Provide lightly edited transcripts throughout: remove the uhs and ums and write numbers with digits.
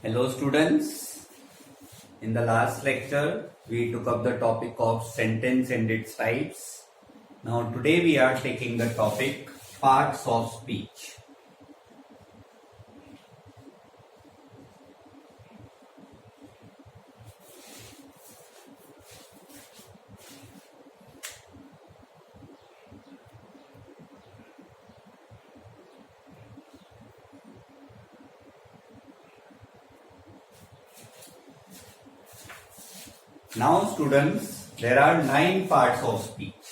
Hello students, in the last lecture we took up the topic of sentence and its types. Now today we are taking the topic parts of speech. Now students, there are 9 parts of speech.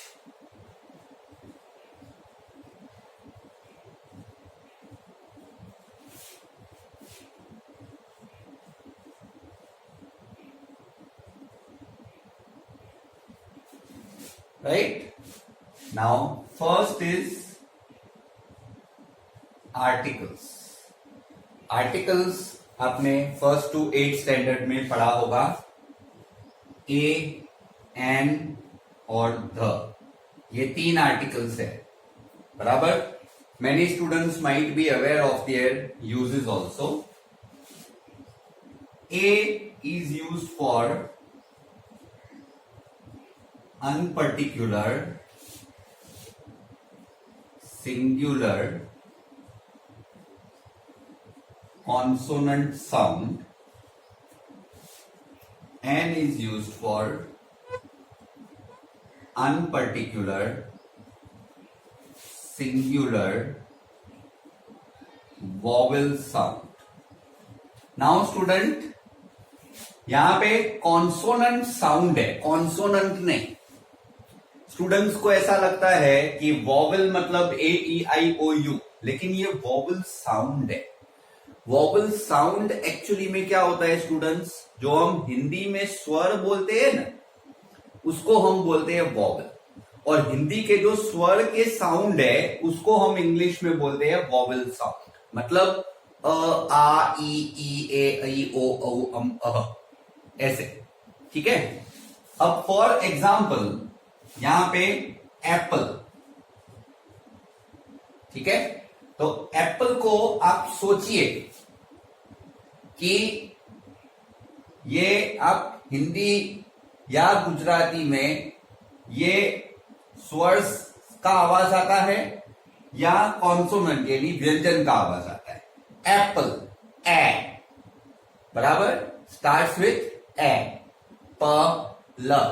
Right? Now first is articles. Articles आपने first to 8 standard में पढ़ा होगा. ए, N और the, ये 3 articles है. बराबर. Many students might be aware of their usages also. A is used for unparticular, singular, consonant sound. N is used for unparticular, singular, vowel sound. Now student, यहां पे consonant sound है, consonant नहीं. Students को ऐसा लगता है कि vowel मतलब ए ई आई ओ यू, लेकिन ये वॉवल साउंड है. वॉवल साउंड एक्चुअली में क्या होता है स्टूडेंट्स, जो हम हिंदी में स्वर बोलते हैं ना, उसको हम बोलते हैं वॉवल. और हिंदी के जो स्वर के साउंड है उसको हम इंग्लिश में बोलते हैं वॉवल साउंड. मतलब अ, आ, ई, ए, ऐ, ओ, औ, अम, अह, ऐसे. ठीक है. अब फॉर एग्जाम्पल यहां पे एप्पल. ठीक है. तो एप्पल को आप सोचिए कि ये आप हिंदी या गुजराती में ये स्वर का आवाज आता है या कॉन्सोनेंट यानी व्यंजन का आवाज आता है. एप्पल, ए, बराबर, स्टार्ट्स विथ ए, प, ल,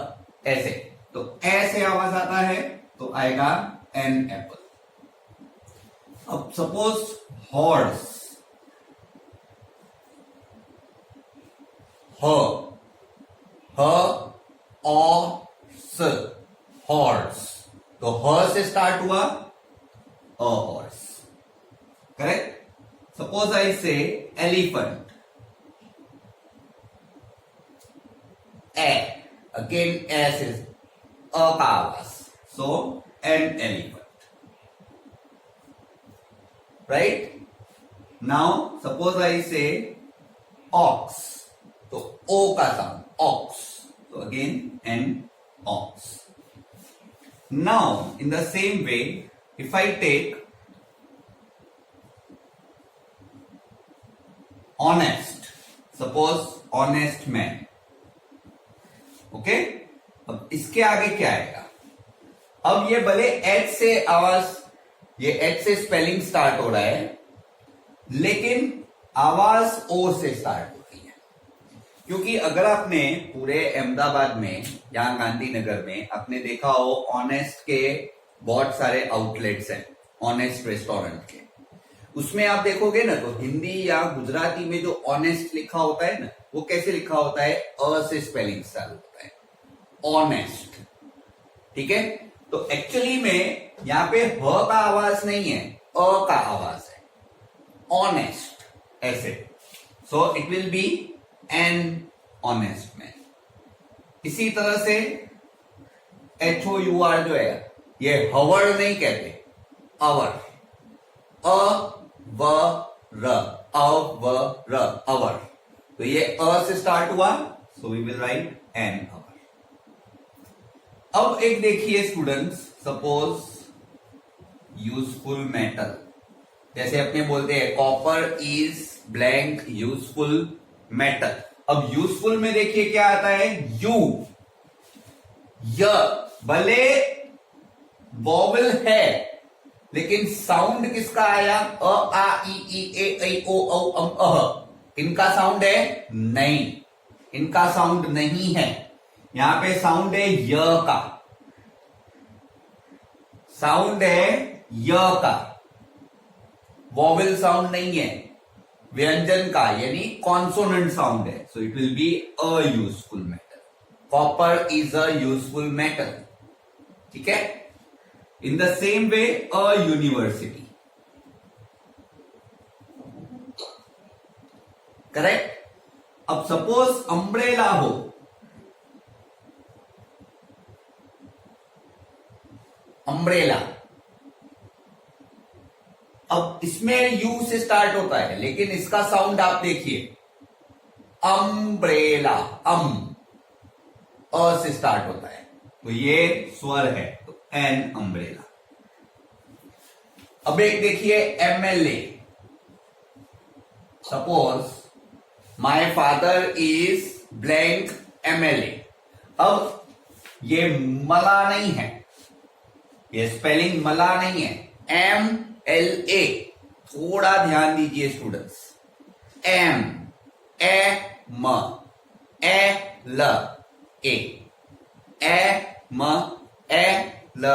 ऐसे. तो ऐसे आवाज आता है तो आएगा एन एप्पल. अब सपोज हॉर्स, ह, ऑ, स, हॉर्स. तो ह से स्टार्ट हुआ, a horse. Correct. Suppose I say elephant, ए, अगेन ए से अ का आवाज, so an elephant. Right? Now suppose I say ox, तो o का sound, ox. So again an ox. Now in the same way, if I take honest, suppose honest man. Okay? अब इसके आगे क्या आएगा? अब ये भले एच से आवाज, ये एच से स्पेलिंग स्टार्ट हो रहा है, लेकिन आवाज ओ से स्टार्ट होती है. क्योंकि अगर आपने पूरे अहमदाबाद में या गांधीनगर में आपने देखा हो, ऑनेस्ट के बहुत सारे आउटलेट्स हैं, ऑनेस्ट रेस्टोरेंट के. उसमें आप देखोगे ना तो हिंदी या गुजराती में जो ऑनेस्ट लिखा होता है ना, वो कैसे लिखा होता है, अ से स्पेलिंग स्टार्ट होता है, ऑनेस्ट. ठीक है. तो एक्चुअली में यहां पे ह का आवाज नहीं है, अ का आवाज है, ऑनेस्ट, ऐसे. So it will be an honest man. इसी तरह से HOUR जो है, ये हवर नहीं कहते, अवर. अ व र, अवर. तो ये अ से स्टार्ट हुआ, so we will write an hour. अब एक देखिए स्टूडेंट्स, सपोज यूजफुल मेटल. जैसे अपने बोलते हैं copper is blank useful metal. अब यूजफुल में देखिए क्या आता है, यू, य, भले वॉवल है लेकिन साउंड किसका आया, अ आ ई ए ओ औ अम अह, इनका साउंड है नहीं, इनका साउंड नहीं है। यहां पे साउंड है य का, साउंड है य का, वॉवल साउंड नहीं है, व्यंजन का यानी कॉन्सोनेंट साउंड है। So it will be a useful metal. Copper is a useful metal, ठीक है। In the same way a university, correct. अब सपोज अम्ब्रेला हो, अम्ब्रेला, अब इसमें यू से स्टार्ट होता है लेकिन इसका साउंड आप देखिए, अम्ब्रेला, अ से स्टार्ट होता है तो ये स्वर है, तो एन अम्ब्रेला। अब एक देखिए MLA, suppose my father is blank MLA. अब ये मला नहीं है, ये स्पेलिंग मला नहीं है, एम एल ए, थोड़ा ध्यान दीजिए स्टूडेंट्स, एम ए म ए ल ए म ए ल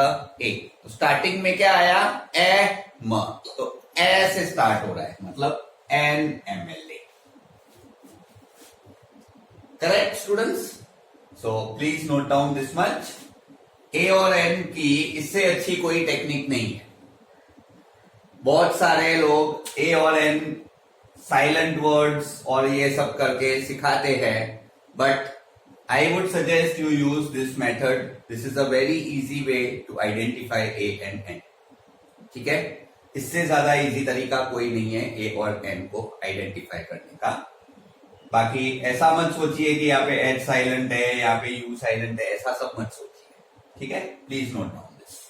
ए। तो स्टार्टिंग में क्या आया, ए म, तो ए से स्टार्ट हो रहा है, मतलब N M L A. Correct students. So please note down this much, a और एन की इससे अच्छी कोई टेक्निक नहीं है। बहुत सारे लोग ए और एन साइलेंट वर्ड्स और ये सब करके सिखाते हैं, but I would suggest you use this method. This is a very easy way to identify a and an, ठीक है। इससे ज्यादा इजी तरीका कोई नहीं है ए और एन को आइडेंटिफाई करने का। बाकी ऐसा मत सोचिए कि यहाँ पे एच साइलेंट है, यहाँ पे यू साइलेंट है, ऐसा सब मत सोचिए, ठीक है। Please note down this.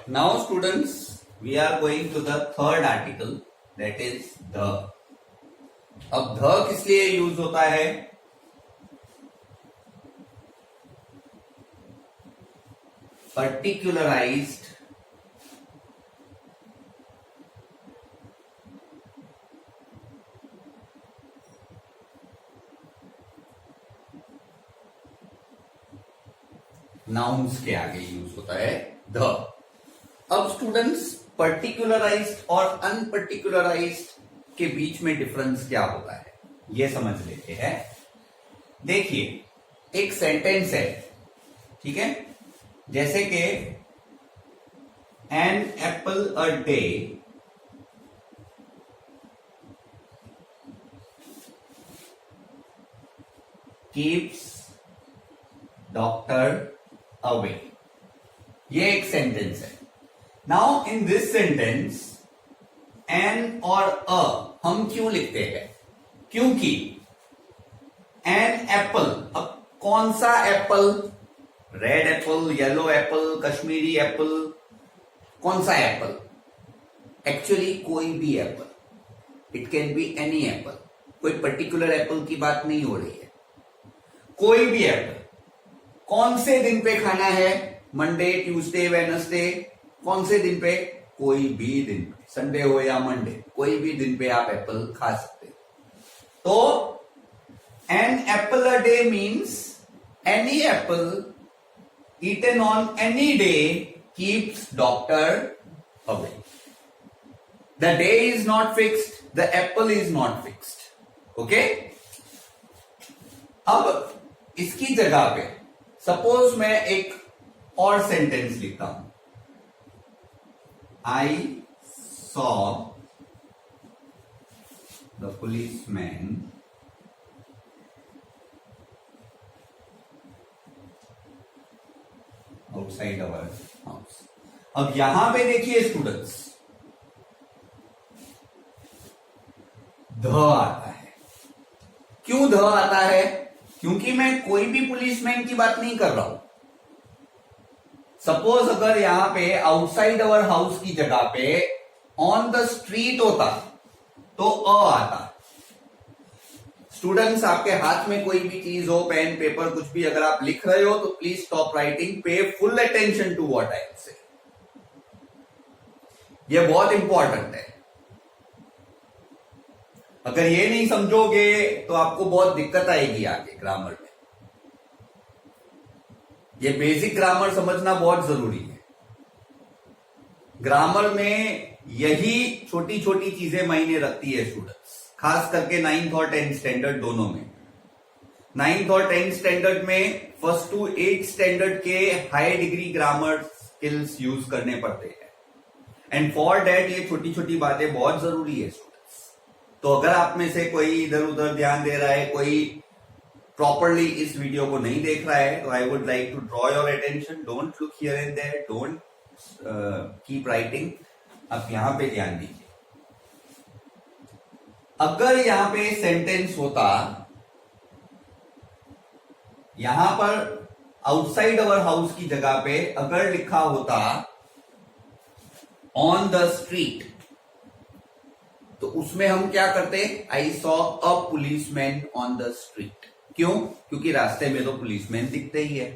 Now students, we are going to the third article, that is the। अब ध किस लिए यूज होता है, पर्टिकुलराइज्ड नाउन्स के आगे यूज होता है ध। अब स्टूडेंट्स, पर्टिकुलराइज्ड और अनपर्टिकुलराइज्ड के बीच में डिफरेंस क्या होता है ये समझ लेते हैं। देखिए, एक सेंटेंस है, ठीक है, जैसे कि an apple a day keeps doctor away, ये एक सेंटेंस है। Now in this sentence an और अ हम क्यों लिखते हैं, क्योंकि एन एप्पल, अब कौन सा Apple, red Apple, yellow Apple, Kashmiri Apple, कौन सा एप्पल? एक्चुअली कोई भी Apple, it can be any Apple, कोई पर्टिकुलर एप्पल की बात नहीं हो रही है, कोई भी एप्पल। कौन से दिन पे खाना है? मंडे, ट्यूसडे, वेडनेसडे, कौन से दिन पे? कोई भी दिन पे, संडे हो या मंडे, कोई भी दिन पे आप एप्पल खा सकते हो। तो an apple a day means any apple eaten on any day keeps doctor away. The day is not fixed, the apple is not fixed. Okay? अब इसकी जगह पे सपोज मैं एक और सेंटेंस लिखता हूं, I saw the policeman outside our house. अब यहां पे देखिए स्टूडेंट्स, ध आता है। क्यों ध आता है? क्योंकि मैं कोई भी पुलिसमैन की बात नहीं कर रहा हूं। सपोज अगर यहां पे आउटसाइड अवर हाउस की जगह पे ऑन द स्ट्रीट होता तो अ आता। स्टूडेंट्स, आपके हाथ में कोई भी चीज हो, पेन, पेपर, कुछ भी, अगर आप लिख रहे हो तो please stop writing, pay full attention to what I say. यह बहुत इंपॉर्टेंट है। अगर ये नहीं समझोगे तो आपको बहुत दिक्कत आएगी आगे ग्रामर में। ये बेसिक ग्रामर समझना बहुत जरूरी है। ग्रामर में यही छोटी छोटी चीजें मायने रखती है स्टूडेंट्स, खास करके 9th और 10th स्टैंडर्ड दोनों में। 9th और 10th स्टैंडर्ड में फर्स्ट टू 8th स्टैंडर्ड के high degree grammar skills use करने पड़ते हैं, एंड फॉर दैट ये छोटी छोटी बातें बहुत जरूरी है स्टूडेंट्स। तो अगर आप में से कोई इधर उधर ध्यान दे रहा है, कोई प्रॉपरली इस वीडियो को नहीं देख रहा है, तो I would like to draw your attention, don't look here and there, don't keep writing, आप यहां पे ध्यान दीजिए। अगर यहां पे सेंटेंस होता, यहां पर आउटसाइड अवर हाउस की जगह पे अगर लिखा होता ऑन द स्ट्रीट, तो उसमें हम क्या करते? I saw a policeman on the street. क्यों? क्योंकि रास्ते में तो पुलिसमैन दिखता ही है,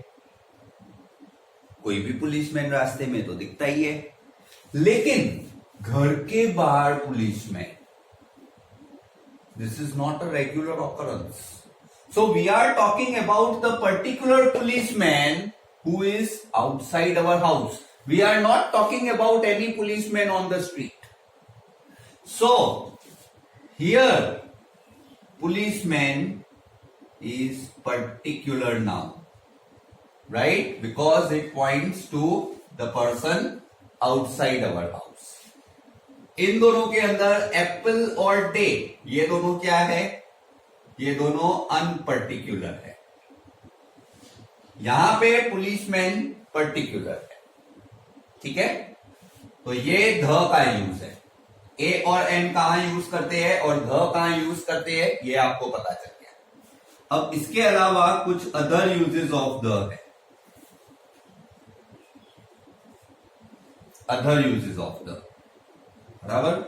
कोई भी पुलिसमैन रास्ते में तो दिखता ही है। लेकिन घर के बाहर policeman, this is not a regular occurrence. So we are talking about the particular policeman who is outside our house. We are not talking about any policeman on the street. So, here policeman is particular noun, right? Because it points to the person outside our house. इन दोनों के अंदर Apple और day, ये दोनों क्या है? ये दोनों अनपर्टिकुलर है। यहां पे पुलिसमैन पर्टिकुलर है, ठीक है? तो ये ध का यूज है। ए और एन कहां यूज करते हैं और ध कहां यूज करते हैं, ये आपको पता चल गया। अब इसके अलावा कुछ अदर यूजेस ऑफ द है, अदर यूजेस ऑफ द, बराबर?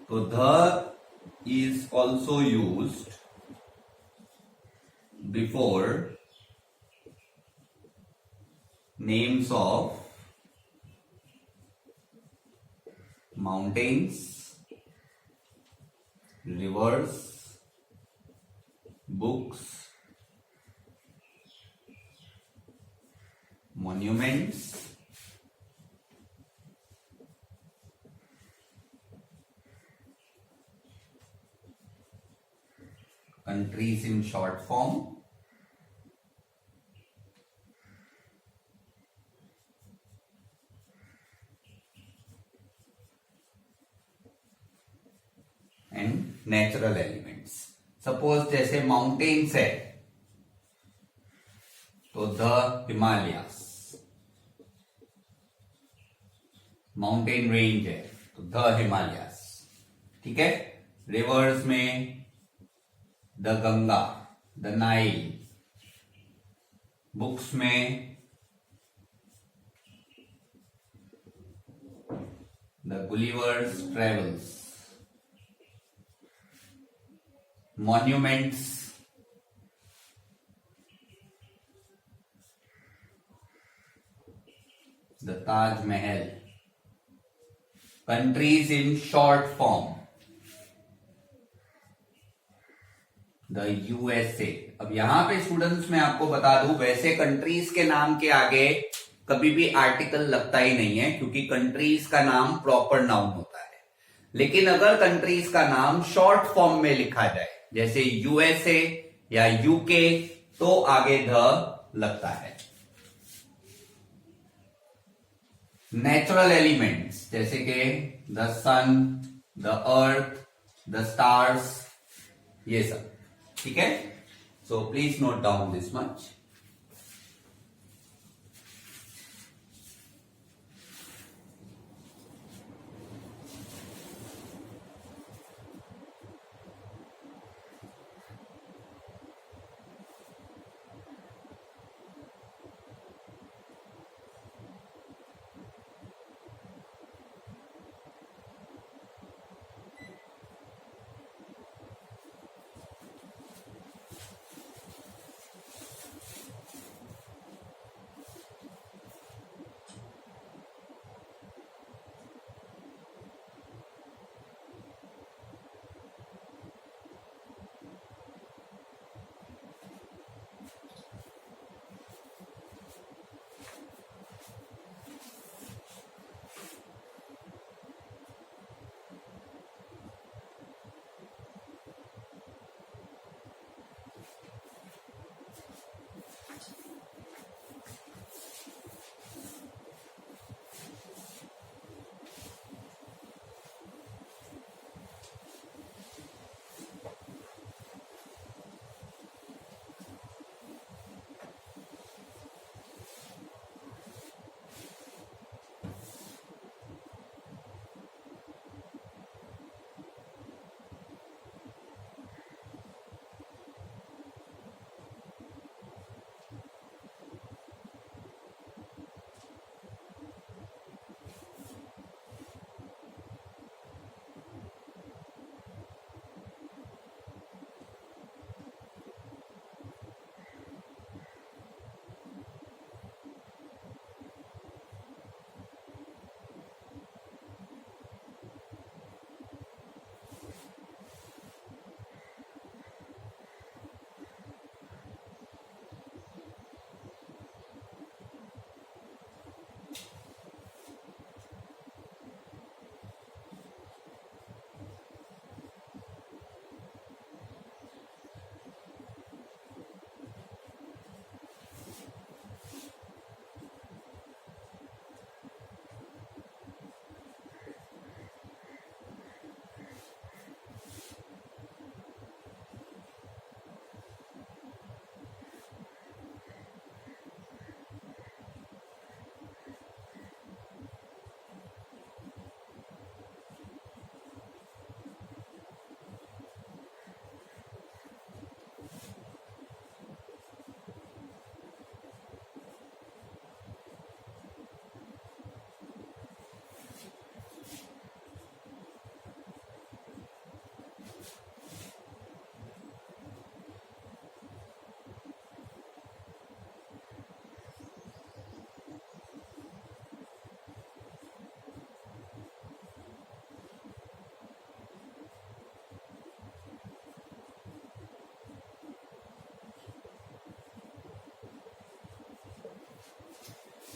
तो the is also used before names of mountains, rivers, books, monuments, countries in short form, and natural elements. Suppose जैसे माउंटेन्स है तो द हिमालयास, माउंटेन रेंज है तो the Himalayas, ठीक है? रिवर्स में the Ganga, the Nile, books में the Gulliver's Travels, monuments, the Taj Mahal, countries in short form, the USA. अब यहां पे स्टूडेंट्स मैं आपको बता दूं, वैसे कंट्रीज के नाम के आगे कभी भी आर्टिकल लगता ही नहीं है, क्योंकि कंट्रीज का नाम प्रॉपर नाउन होता है। लेकिन अगर कंट्रीज का नाम शॉर्ट फॉर्म में लिखा जाए, जैसे यूएसए या यूके, तो आगे ध लगता है। नेचुरल एलिमेंट्स जैसे कि the sun, the earth, the stars, ये सब, ठीक है। So please note down this much.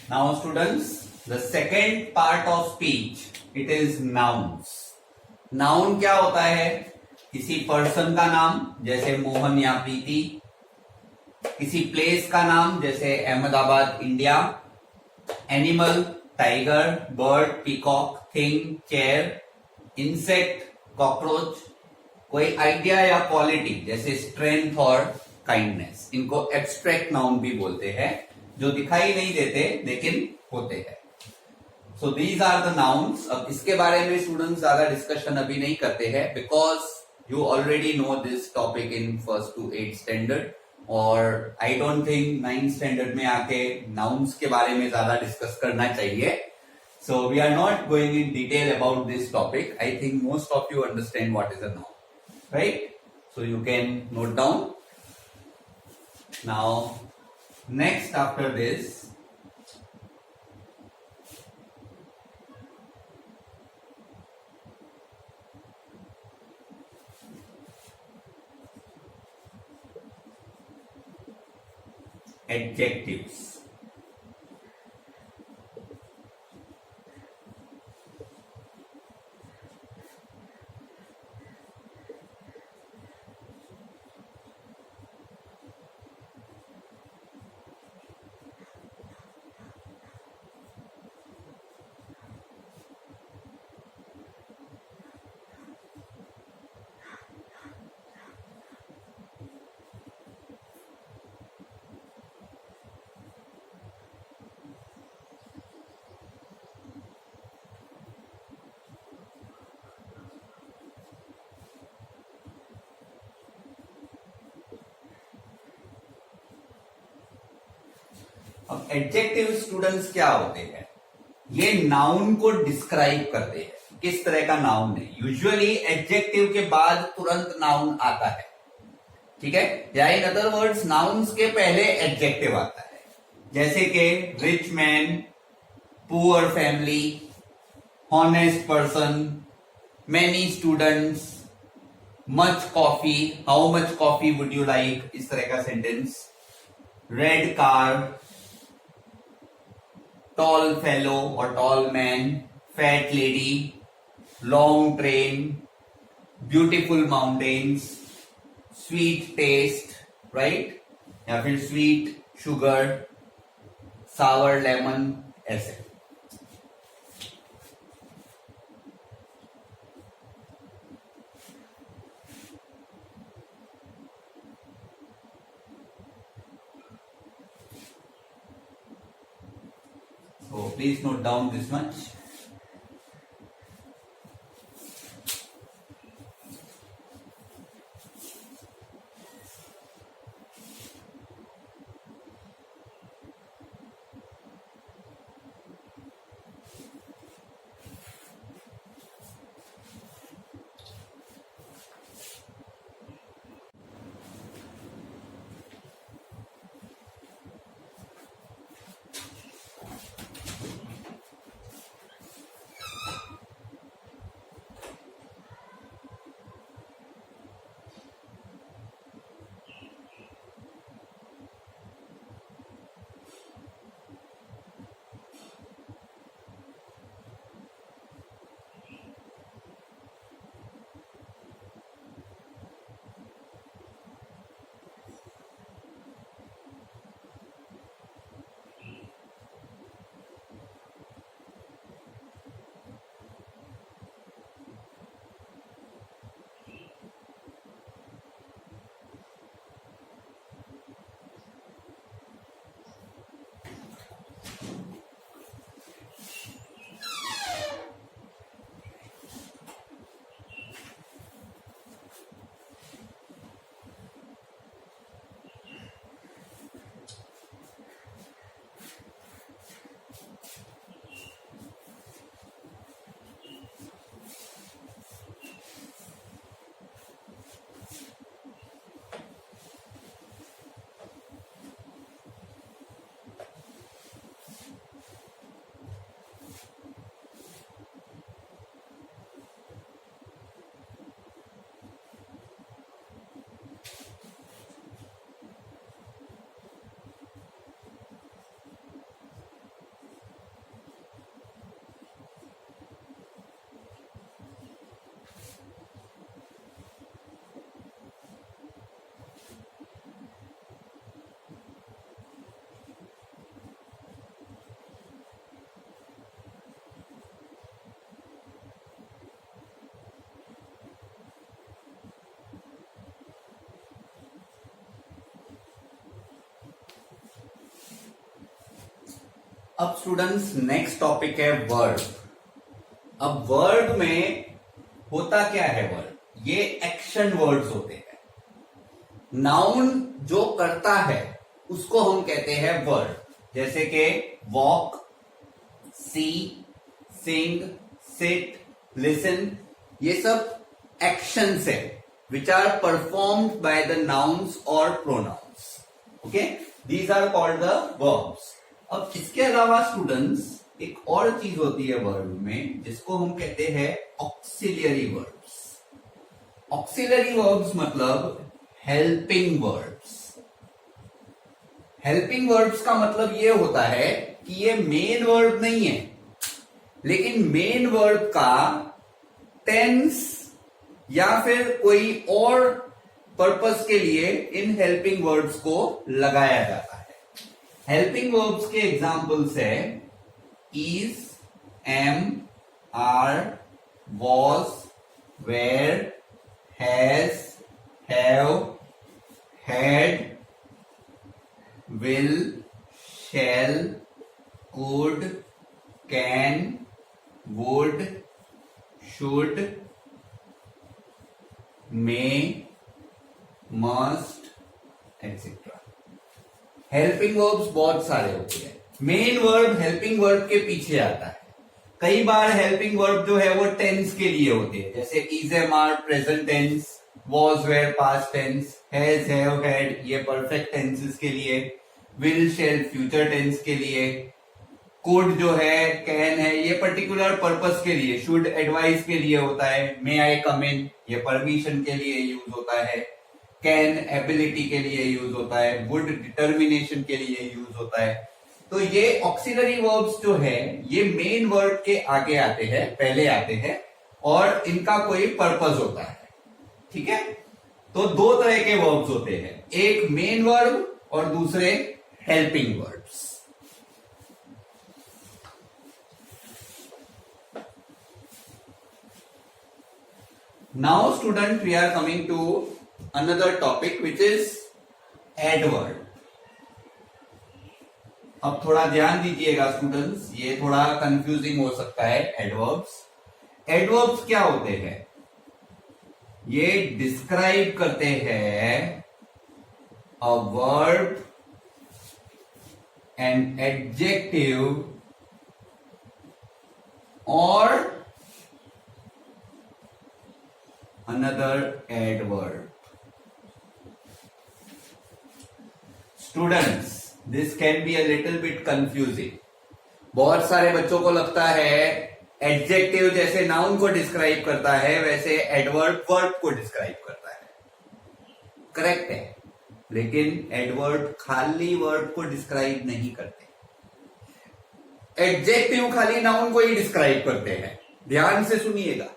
Now students, the second part of speech, it is nouns. Noun क्या होता है? किसी पर्सन का नाम जैसे मोहन या प्रीति, किसी प्लेस का नाम जैसे Ahmedabad India, animal tiger, bird peacock, thing chair, insect cockroach, कोई आइडिया या क्वालिटी जैसे स्ट्रेंथ और काइंडनेस, इनको एब्स्ट्रैक्ट नाउन भी बोलते हैं, जो दिखाई नहीं देते लेकिन होते हैं. So these are the nouns. अब इसके बारे में स्टूडेंट्स ज्यादा डिस्कशन अभी नहीं करते हैं because you already know this topic in first to 8 standard. और I don't think 9th standard में आके नाउन्स के बारे में ज्यादा डिस्कस करना चाहिए. So we are not going in detail about this topic. I think most of you understand what is a noun, right? So you can note down. Now, next after this, adjectives. अब adjective students क्या होते हैं? ये noun को describe करते हैं, किस तरह का नाउन है. यूजुअली एडजेक्टिव के बाद तुरंत नाउन आता है, ठीक है, या इन अदर वर्ड्स नाउन्स के पहले एडजेक्टिव आता है. जैसे कि rich man, poor family, honest person, many students, much coffee, how much coffee would you like, इस तरह का sentence. Red car, tall fellow or tall man, fat lady, long train, beautiful mountains, sweet taste, right? या फिर sweet sugar, sour lemon, ऐसे. So please note down this much. अब students next topic है word. अब word में होता क्या है? वर्ड ये एक्शन वर्ड्स होते हैं. नाउन जो करता है उसको हम कहते हैं वर्ब, जैसे कि वॉक, सी, सिंग, सिट, लिसन, ये सब एक्शंस है which are performed by the nouns or pronouns. Okay, these are called the verbs. अब इसके अलावा स्टूडेंट्स एक और चीज होती है वर्ब में जिसको हम कहते हैं ऑक्सिलियरी वर्ब्स। ऑक्सिलियरी वर्ब्स मतलब हेल्पिंग वर्ब्स। हेल्पिंग वर्ब्स का मतलब ये होता है कि ये मेन वर्ब नहीं है, लेकिन मेन वर्ब का टेंस या फिर कोई और पर्पस के लिए इन हेल्पिंग वर्ब्स को लगाया जाता है। हेल्पिंग वर्ब्स के एग्जांपल्स है is, am, are, was, were, has, have, had, will, shall, could, can, would, should, may, must, etc. Helping verbs बहुत सारे होते हैं। मेन वर्ब हेल्पिंग वर्ब के पीछे आता है। कई बार हेल्पिंग वर्ब जो है वो टेंस के लिए होते हैं, जैसे is, am, are present tense, was, were past tense, has, have, had ये परफेक्ट टेंसेस के लिए, विल, शैल फ्यूचर टेंस के लिए, कुड जो है, कैन है ये पर्टिकुलर पर्पस के लिए, शुड एडवाइस के लिए होता है, मे आई कम इन ये परमिशन के लिए यूज होता है, कैन एबिलिटी के लिए यूज होता है, वुड डिटर्मिनेशन के लिए यूज होता है। तो ये ऑक्सिलरी वर्ब्स जो है ये मेन वर्ब के आगे आते हैं, पहले आते हैं और इनका कोई पर्पस होता है। ठीक है, तो दो तरह के वर्ब्स होते हैं, एक मेन वर्ब और दूसरे helping verbs. Now student we are coming to another topic which is adverb. अब थोड़ा ध्यान दीजिएगा स्टूडेंट्स, ये थोड़ा कंफ्यूजिंग हो सकता है। एडवर्ब्स, एडवर्ब्स क्या होते हैं? ये डिस्क्राइब करते हैं अ वर्ब, एन एडजेक्टिव और another adverb. Students, this can be a little bit confusing. बहुत सारे बच्चों को लगता है एडजेक्टिव जैसे नाउन को डिस्क्राइब करता है वैसे एडवर्ब वर्ब को डिस्क्राइब करता है। करेक्ट है, लेकिन एडवर्ब खाली वर्ब को डिस्क्राइब नहीं करते, एडजेक्टिव खाली नाउन को ही डिस्क्राइब करते हैं। ध्यान से सुनिएगा,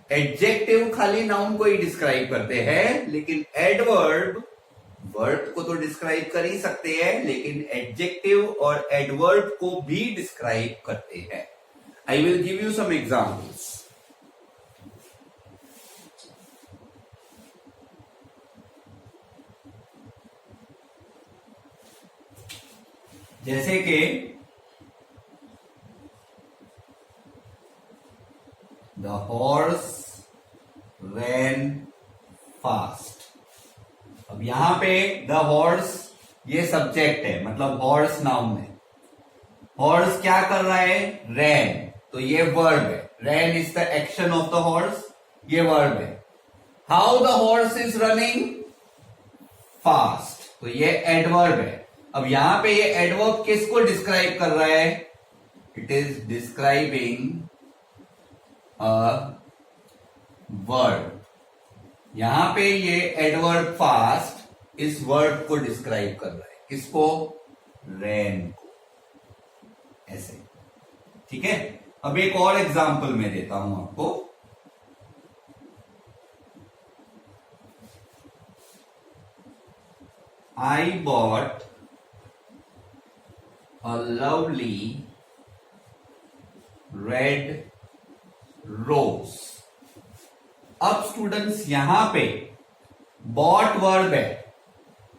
एडजेक्टिव खाली नाउन को ही डिस्क्राइब करते हैं, लेकिन एडवर्ब वर्ब को तो डिस्क्राइब कर ही सकते हैं, लेकिन एडजेक्टिव और एडवर्ब को भी डिस्क्राइब करते हैं। I will give you some examples. जैसे कि The horse ran fast. अब यहां पे the horse ये सब्जेक्ट है, मतलब हॉर्स नाउन है। हॉर्स क्या कर रहा है? ran, तो ये वर्ब है। ran is the action of the horse, ये वर्ब है। How the horse is running fast, तो ये एडवर्ब है। अब यहां पे ये एडवर्ब किसको डिस्क्राइब कर रहा है? It is describing verb. यहां पे ये एडवर्ब फास्ट इस वर्ब को डिस्क्राइब कर रहा है। किसको? रैन को। ऐसे, ठीक है। अब एक और एग्जांपल मैं देता हूं आपको। I bought a lovely red rose. अब स्टूडेंट्स यहां पे बॉट वर्ब है,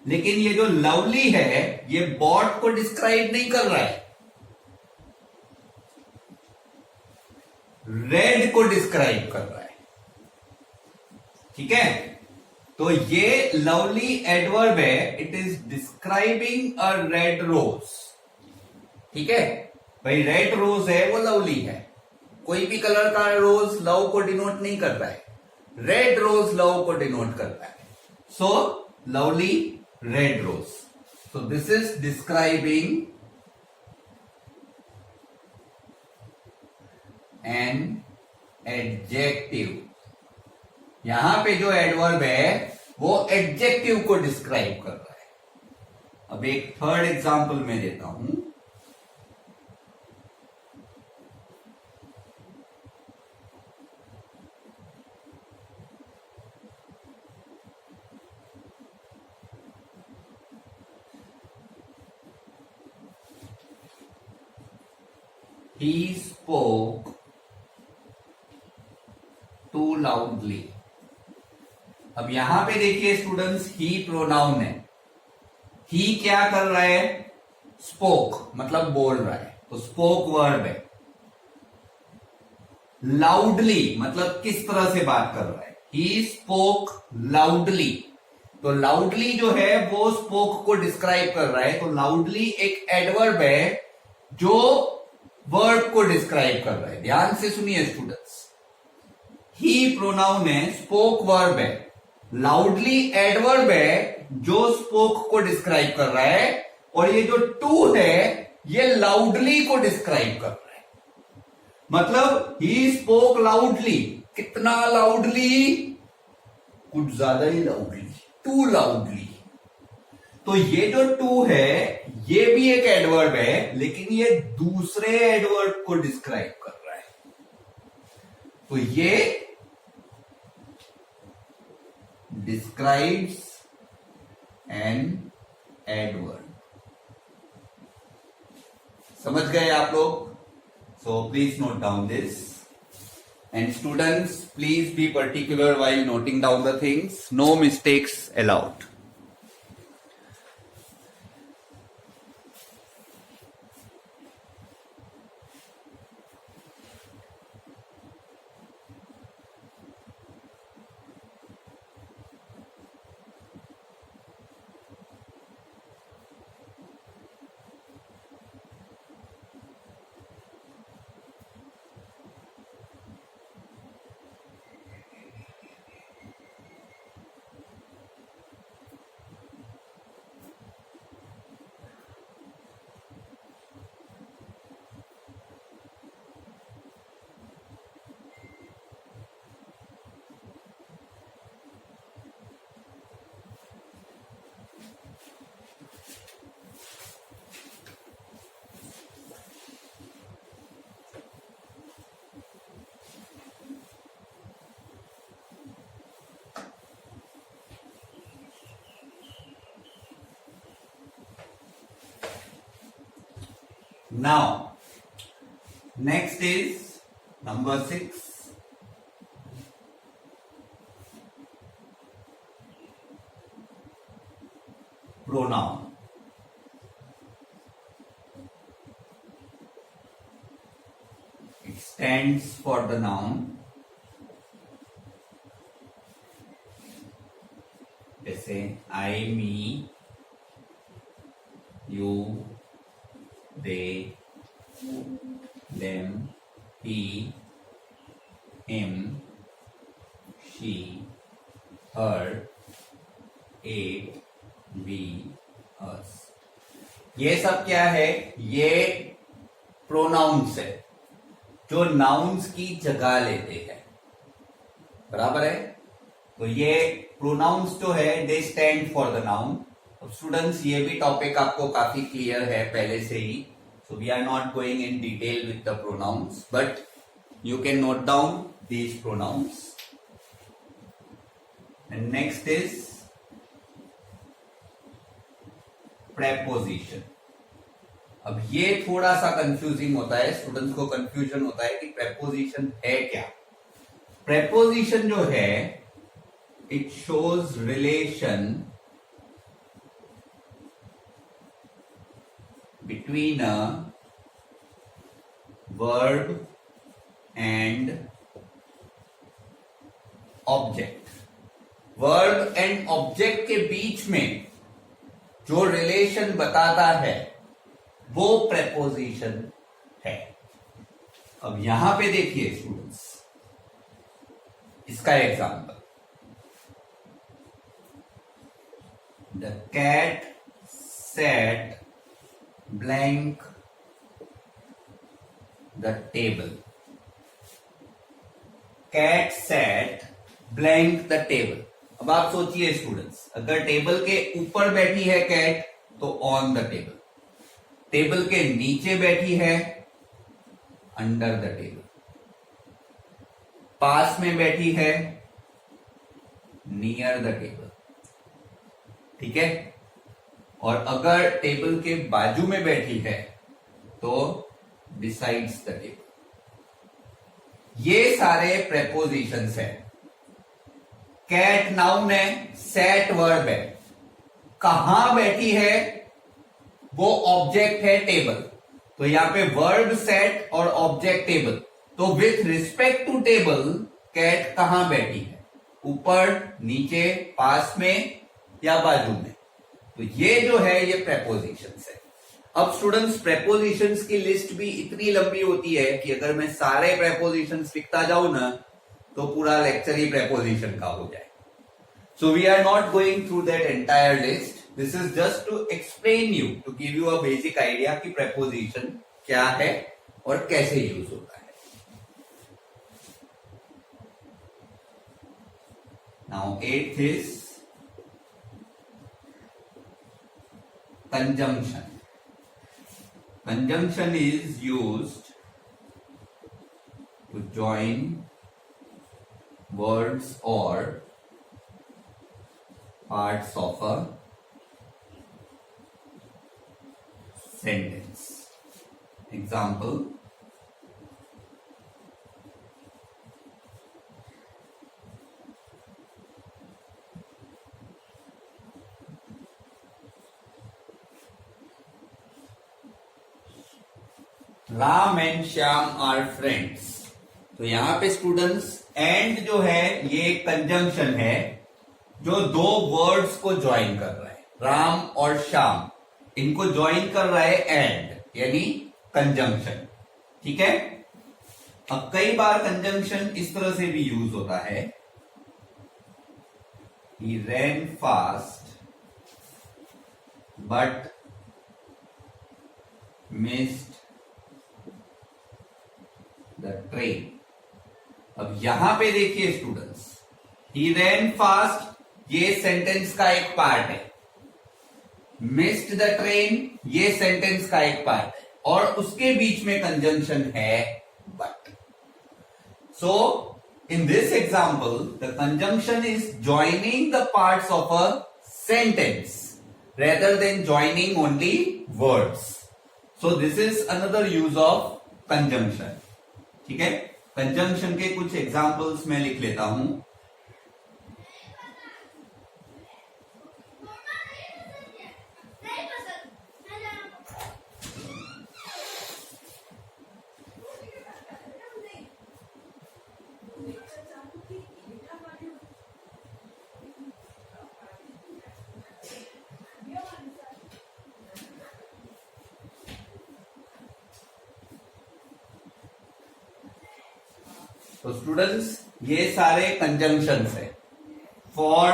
लेकिन ये जो लवली है ये बॉट को डिस्क्राइब नहीं कर रहा है, रेड को डिस्क्राइब कर रहा है। ठीक है, तो ये लवली एडवर्ब है, it is describing a red rose. ठीक है भाई, रेड रोज है वो लवली है। कोई भी कलर का रोज लव को डिनोट नहीं करता है, रेड रोज लव को डिनोट करता है। So lovely red rose, so this is describing an adjective. यहां पे जो एडवर्ब है वो एडजेक्टिव को डिस्क्राइब कर रहा है। अब एक थर्ड एग्जांपल मैं देता हूं। He spoke too loudly। अब यहां पे देखिए स्टूडेंट्स, ही प्रोनाउन है। ही क्या कर रहा है? स्पोक मतलब बोल रहा है, तो स्पोक वर्ब है। लाउडली मतलब किस तरह से बात कर रहा है? ही स्पोक लाउडली, तो लाउडली जो है वो स्पोक को डिस्क्राइब कर रहा है। तो लाउडली एक एडवर्ब है जो वर्ब को डिस्क्राइब कर रहा है। ध्यान से सुनिए स्टूडेंट्स, ही प्रोनाउन है, स्पोक वर्ब है, लाउडली एडवर्ब है जो स्पोक को डिस्क्राइब कर रहा है, और ये जो टू है ये लाउडली को डिस्क्राइब कर रहा है। मतलब ही स्पोक लाउडली, कितना लाउडली? कुछ ज्यादा ही लाउडली, टू लाउडली। तो ये जो टू है ये भी एक एडवर्ब है, लेकिन ये दूसरे एडवर्ब को डिस्क्राइब कर रहा है। तो ये डिस्क्राइब्स एन एडवर्ब। समझ गए आप लोग? सो please note down this, and students please be particular while noting down the things, no mistakes allowed। Now, next is number 6. Pronoun. It stands for the noun. जैसे I, me, you, they, them, he, him, she, her, it, we, us। ये सब क्या है? ये pronounce है जो nouns की जगह लेते हैं। बराबर है? तो ये प्रोनाउंस जो है they stand for the noun. अब स्टूडेंट्स ये भी टॉपिक आपको काफी क्लियर है पहले से ही, so we are not going in detail with the pronouns, but you can note down these pronouns. And next is preposition. अब ये थोड़ा सा कंफ्यूजिंग होता है, स्टूडेंट्स को कंफ्यूजन होता है कि प्रेपोजिशन है क्या। प्रेपोजिशन जो है it shows relation between a verb and object। Verb and object के बीच में जो रिलेशन बताता है वो प्रेपोजिशन है। अब यहां पे देखिए स्टूडेंट्स, इसका example, the cat sat blank the table. Cat sat blank the table. अब आप सोचिए स्टूडेंट्स, अगर टेबल के ऊपर बैठी है कैट तो ऑन द टेबल, टेबल के नीचे बैठी है अंडर द टेबल, पास में बैठी है नियर द टेबल, ठीक है। और अगर टेबल के बाजू में बैठी है तो बिसाइड्स द टेबल। ये सारे प्रेपोजिशंस हैं। कैट नाउन है, सैट वर्ब है, कहां बैठी है वो ऑब्जेक्ट है टेबल, तो यहां पे वर्ब सेट और ऑब्जेक्ट टेबल। तो with respect to table cat कहां बैठी है, ऊपर, नीचे, पास में या बाजू में। तो ये जो है ये प्रेपोजिशंस है। अब स्टूडेंट्स, प्रेपोजिशंस की लिस्ट भी इतनी लंबी होती है कि अगर मैं सारे प्रेपोजिशंस लिखता जाऊं ना तो पूरा लेक्चर ही प्रेपोजिशन का हो जाए। So we are not going through that entire list, this is just to explain you, to give you a basic idea कि प्रेपोजिशन क्या है और कैसे यूज होता है। नाउ 8th इज conjunction. Conjunction is used to join words or parts of a sentence. Example: Ram and Shyam are friends. तो यहां पे स्टूडेंट्स एंड जो है ये कंजंक्शन है जो दो वर्ड्स को ज्वाइन कर रहा है, राम और श्याम, इनको ज्वाइन कर रहा है एंड, यानी कंजंक्शन, ठीक है। अब कई बार कंजंक्शन इस तरह से भी यूज होता है, he ran fast but missed the train. अब यहां पे देखिए स्टूडेंट्स, ही रैन फास्ट ये सेंटेंस का एक पार्ट है, मिस्ड द ट्रेन ये सेंटेंस का एक पार्ट है, और उसके बीच में कंजंक्शन है but. So in this example the conjunction is joining the parts of a sentence rather than joining only words. So this is another use of conjunction. ठीक है, कंजंक्शन के कुछ एग्जाम्पल्स मैं लिख लेता हूं। तो स्टूडेंट्स ये सारे कंजंक्शंस है, for,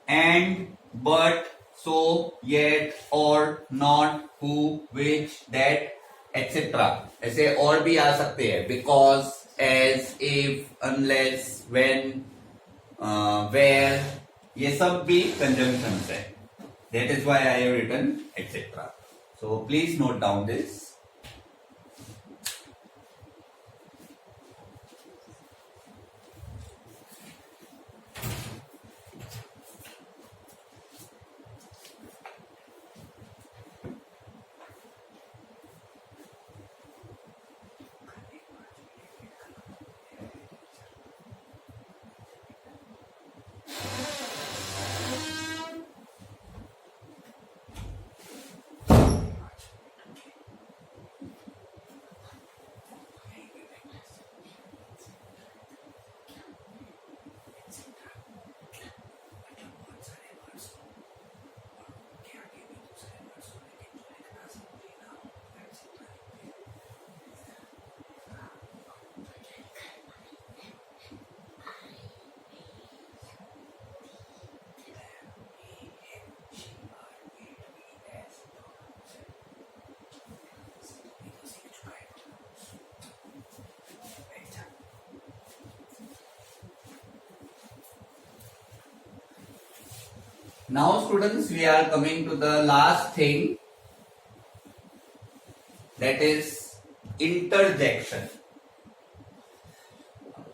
and, but, so, yet, or, not, who, which, that, etcetera. ऐसे और भी आ सकते हैं, because, as, if, unless, when, where, ये सब भी कंजंक्शंस है। That is why I have written etcetera. So please note down this. Now students, we are coming to the last thing, that is interjection.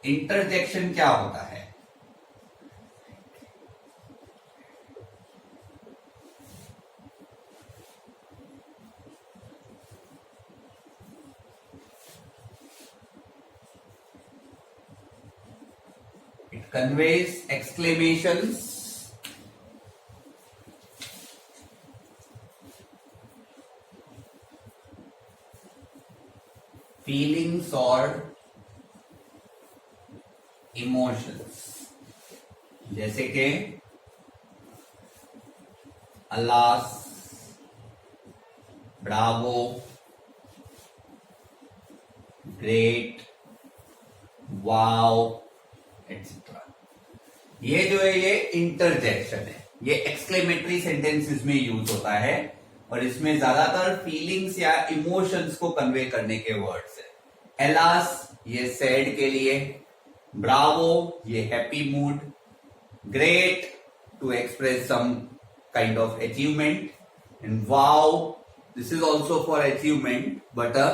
Interjection क्या होता है? It conveys exclamations, feelings or emotions, जैसे कि alas, Bravo, great, wow etcetera. ये जो है ये interjection है, ये एक्सक्लेमेटरी सेंटेंसेस में यूज होता है और इसमें ज्यादातर फीलिंग्स या इमोशंस को कन्वे करने के वर्ड्स है। एलास ये सैड के लिए, ब्रावो ये happy mood, great to express some kind of achievement, and wow this is also for achievement but a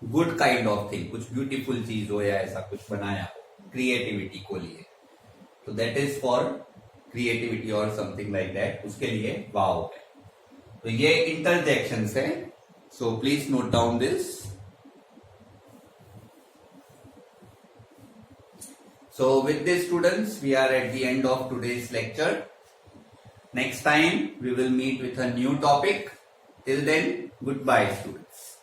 good kind of thing, कुछ ब्यूटीफुल चीज हो या ऐसा कुछ बनाया हो क्रिएटिविटी को लिए, तो दैट इज फॉर क्रिएटिविटी और समथिंग लाइक दैट, उसके लिए वाओ है। तो ये इंटरजेक्शंस है, so please note down this. So with this students, we are at the end of today's lecture. Next time we will meet with a new topic. Till then, goodbye students.